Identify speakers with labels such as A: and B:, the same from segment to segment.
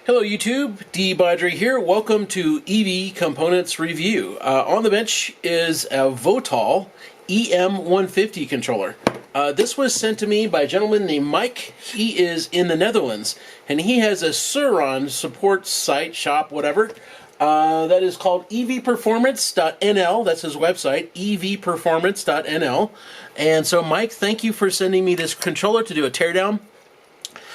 A: Hello YouTube, De-bodgery here. Welcome to EV Components Review. On the bench is a Votol EM-150 controller. This was sent to me by a gentleman named Mike. He is in the Netherlands, and he has a Surron support site, shop, whatever, that is called evperformance.nl. That's his website, evperformance.nl. And so Mike, thank you for sending me this controller to do a teardown.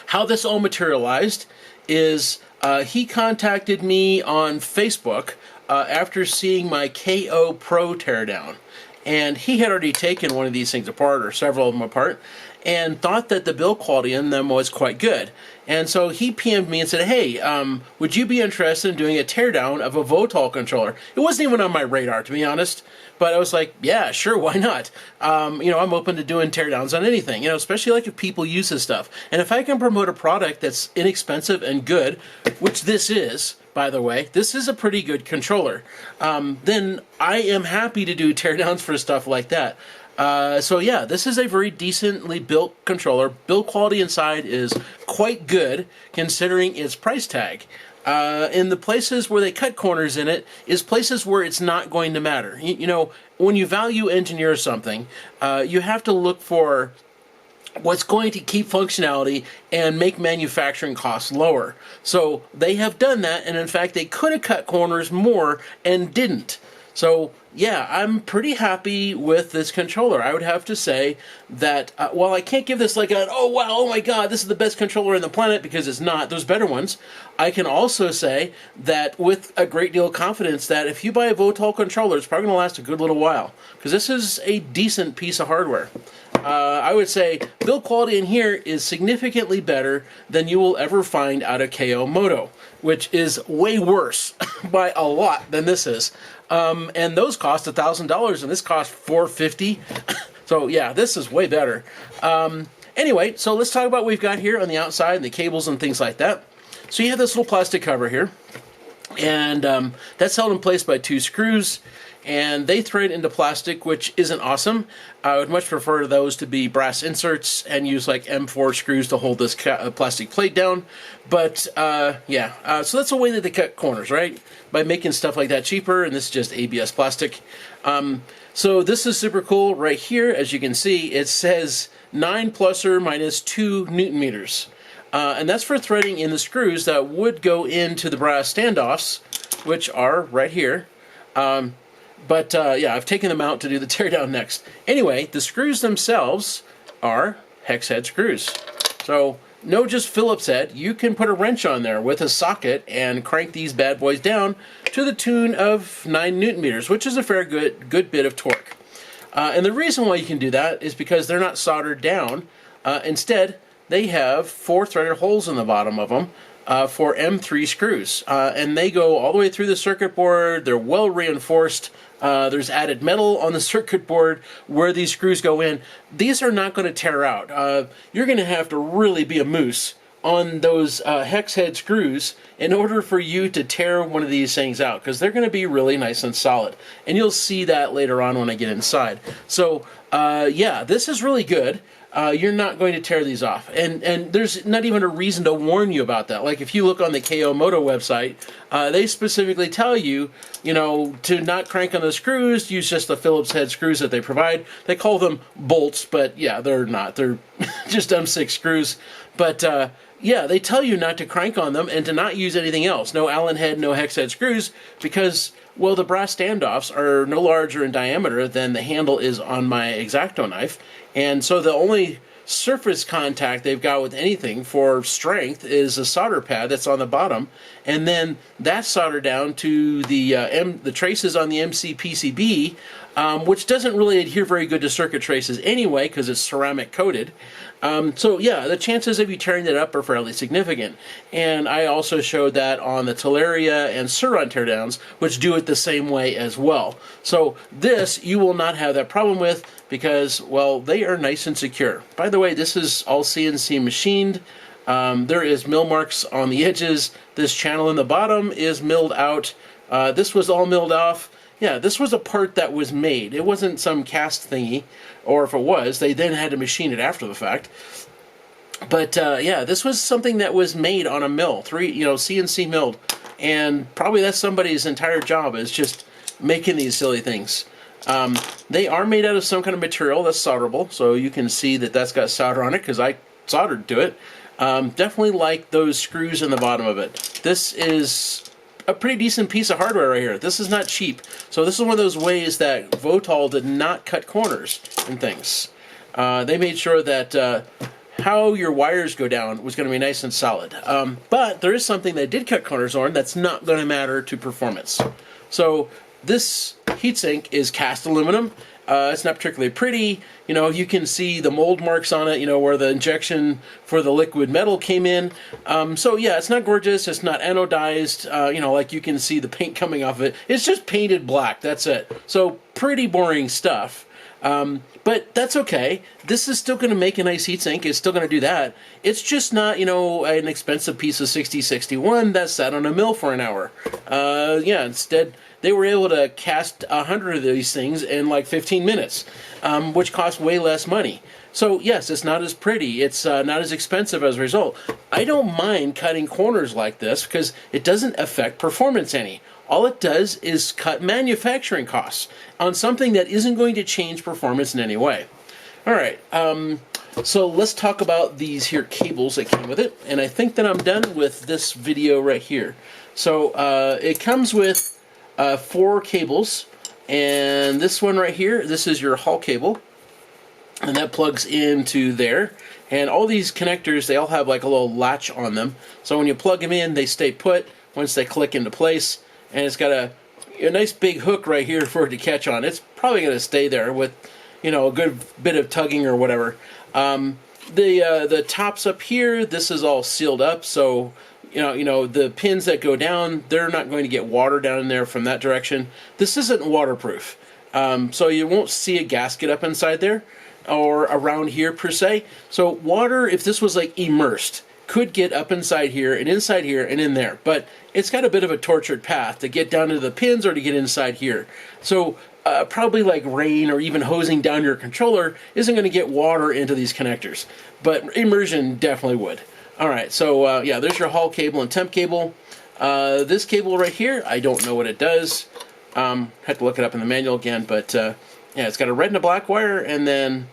A: How this all materialized is he contacted me on Facebook after seeing my KO Pro teardown. And he had already taken one of these things apart, or several of them apart, and thought that the build quality in them was quite good. And so he PM'd me and said, hey, would you be interested in doing a teardown of a Votol controller? It wasn't even on my radar, to be honest. But I was like, yeah, sure, why not? You know, I'm open to doing teardowns on anything, you know, especially like if people use this stuff. And if I can promote a product that's inexpensive and good, which this is, by the way, this is a pretty good controller, then I am happy to do teardowns for stuff like that. So yeah, this is a very decently built controller. Build quality inside is quite good considering its price tag. In the places where they cut corners in it is places where it's not going to matter. You know, when you value engineer something, you have to look for what's going to keep functionality and make manufacturing costs lower. So they have done that, and in fact they could have cut corners more and didn't. So yeah, I'm pretty happy with this controller. I would have to say that while I can't give this like a, oh wow, oh my god, this is the best controller on the planet, because it's not, there's better ones, I can also say that with a great deal of confidence that if you buy a Votol controller, it's probably going to last a good little while, because this is a decent piece of hardware. I would say build quality in here is significantly better than you will ever find out of KO Moto, which is way worse by a lot than this is. And those cost $1,000 and this cost $450. So yeah, this is way better. Anyway, so let's talk about what we've got here on the outside and the cables and things like that. So you have this little plastic cover here, and that's held in place by 2 screws. And they thread into plastic, which isn't awesome. I would much prefer those to be brass inserts and use like M4 screws to hold this plastic plate down. But yeah, so that's a way that they cut corners, right? By making stuff like that cheaper, and this is just ABS plastic. So this is super cool. Right here, as you can see, it says 9 plus or minus 2 Newton meters. And that's for threading in the screws that would go into the brass standoffs, which are right here. But yeah, I've taken them out to do the teardown next. Anyway, the screws themselves are hex head screws. So no just Phillips head. You can put a wrench on there with a socket and crank these bad boys down to the tune of 9 Newton meters, which is a fair good bit of torque. And the reason why you can do that is because they're not soldered down. Instead, they have 4 threaded holes in the bottom of them. For M3 screws, and they go all the way through the circuit board. They're well reinforced. There's added metal on the circuit board where these screws go in. These are not going to tear out. You're going to have to really be a moose on those hex head screws in order for you to tear one of these things out, because they're going to be really nice and solid. And you'll see that later on when I get inside. So yeah, this is really good. You're not going to tear these off. And there's not even a reason to warn you about that. Like if you look on the KO Moto website, they specifically tell you, you know, to not crank on the screws, use just the Phillips head screws that they provide. They call them bolts, but yeah, they're not. They're just M6 screws. But yeah, they tell you not to crank on them and to not use anything else. No Allen head, no hex head screws, because, well, the brass standoffs are no larger in diameter than the handle is on my X-Acto knife. And so the only surface contact they've got with anything for strength is a solder pad that's on the bottom, and then that's soldered down to the traces on the MC PCB, which doesn't really adhere very good to circuit traces anyway because it's ceramic coated. So yeah, the chances of you tearing that up are fairly significant. And I also showed that on the Teleria and Surron teardowns, which do it the same way as well. So this you will not have that problem with, because, well, they are nice and secure. By the way, this is all CNC machined. There is mill marks on the edges. This channel in the bottom is milled out. This was all milled off. Yeah, this was a part that was made. It wasn't some cast thingy, or if it was, they then had to machine it after the fact. But yeah, this was something that was made on a mill, CNC milled, and probably that's somebody's entire job is just making these silly things. They are made out of some kind of material that's solderable, so you can see that that's got solder on it because I soldered to it. Definitely like those screws in the bottom of it. This is a pretty decent piece of hardware right here. This is not cheap. So this is one of those ways that Votol did not cut corners and things. They made sure that how your wires go down was going to be nice and solid. But there is something they did cut corners on that's not going to matter to performance. So this heatsink is cast aluminum. It's not particularly pretty. You can see the mold marks on it, where the injection for the liquid metal came in. So yeah, it's not gorgeous. It's not anodized. Like you can see the paint coming off of it. It's just painted black. That's it. So pretty boring stuff. But that's okay. This is still going to make a nice heatsink. It's still going to do that. It's just not, an expensive piece of 6061 that sat on a mill for an hour. Yeah, instead, they were able to cast 100 of these things in like 15 minutes, which cost way less money. So yes, it's not as pretty. It's not as expensive as a result. I don't mind cutting corners like this because it doesn't affect performance any. All it does is cut manufacturing costs on something that isn't going to change performance in any way. All right, so let's talk about these here cables that came with it, and I think that I'm done with this video right here. So it comes with 4 cables, and this one right here, this is your Hall cable, and that plugs into there. And all these connectors, they all have like a little latch on them, so when you plug them in, they stay put once they click into place. And it's got a nice big hook right here for it to catch on. It's probably going to stay there with, a good bit of tugging or whatever. The tops up here, this is all sealed up, so the pins that go down, they're not going to get water down in there from that direction. This isn't waterproof, so you won't see a gasket up inside there or around here per se. So water, if this was like immersed, could get up inside here and in there, but it's got a bit of a tortured path to get down to the pins or to get inside here. So probably like rain or even hosing down your controller isn't going to get water into these connectors, but immersion definitely would. All right, so yeah, there's your Hall cable and temp cable. This cable right here, I don't know what it does. Have to look it up in the manual again, but yeah, it's got a red and a black wire, and then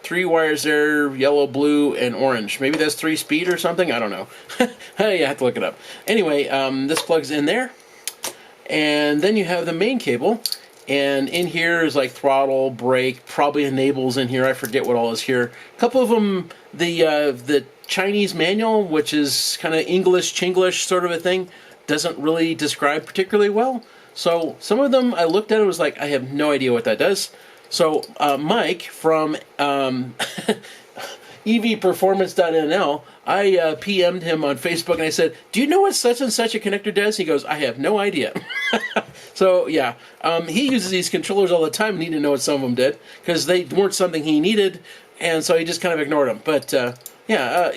A: 3 wires there, yellow, blue, and orange. Maybe that's 3-speed or something? I don't know. Hey, I have to look it up. Anyway, this plugs in there. And then you have the main cable. And in here is like throttle, brake, probably enables in here. I forget what all is here. A couple of them, the Chinese manual, which is kind of English-Chinglish sort of a thing, doesn't really describe particularly well. So some of them I looked at and was like, I have no idea what that does. So Mike from evperformance.nl, I PM'd him on Facebook and I said, do you know what such and such a connector does? He goes, I have no idea. So yeah, he uses these controllers all the time and he didn't know what some of them did because they weren't something he needed, and so he just kind of ignored them. But yeah,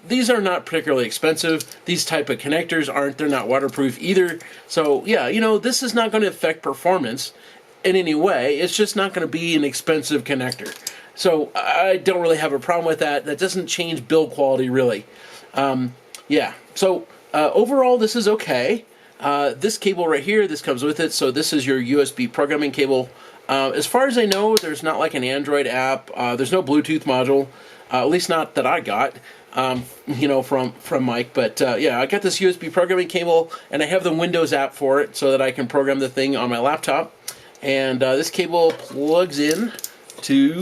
A: these are not particularly expensive. These type of connectors aren't, they're not waterproof either. So yeah, this is not going to affect performance in any way. It's just not going to be an expensive connector. So I don't really have a problem with that. That doesn't change build quality really. Yeah, so overall this is okay. This cable right here, this comes with it, so this is your USB programming cable. As far as I know, there's not like an Android app. There's no Bluetooth module, at least not that I got, from Mike. But yeah, I got this USB programming cable, and I have the Windows app for it so that I can program the thing on my laptop. And this cable plugs in to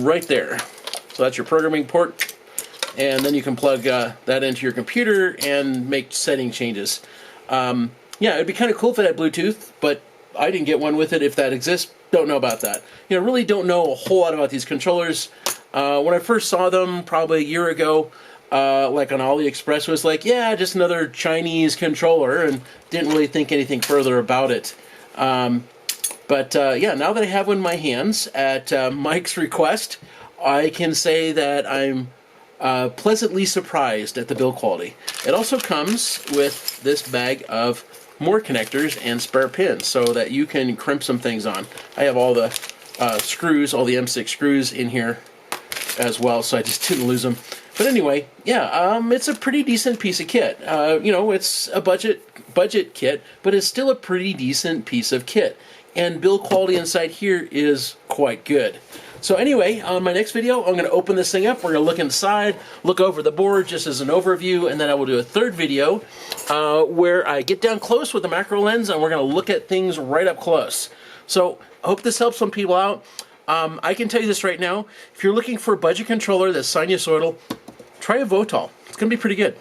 A: right there. So that's your programming port. And then you can plug that into your computer and make setting changes. Yeah, it'd be kind of cool if it had Bluetooth, but I didn't get one with it. If that exists, don't know about that. Really don't know a whole lot about these controllers. When I first saw them, probably a year ago, like on AliExpress, was like, yeah, just another Chinese controller, and didn't really think anything further about it. But yeah, now that I have one in my hands at Mike's request, I can say that I'm pleasantly surprised at the build quality. It also comes with this bag of more connectors and spare pins so that you can crimp some things on. I have all the screws, all the M6 screws in here as well, so I just didn't lose them. But anyway, yeah, it's a pretty decent piece of kit. You know, it's a budget kit, but it's still a pretty decent piece of kit. And build quality inside here is quite good. So anyway, on my next video, I'm going to open this thing up. We're going to look inside, look over the board just as an overview, and then I will do a third video where I get down close with the macro lens and we're going to look at things right up close. So I hope this helps some people out. I can tell you this right now, if you're looking for a budget controller that's sinusoidal, try a Votol. It's going to be pretty good.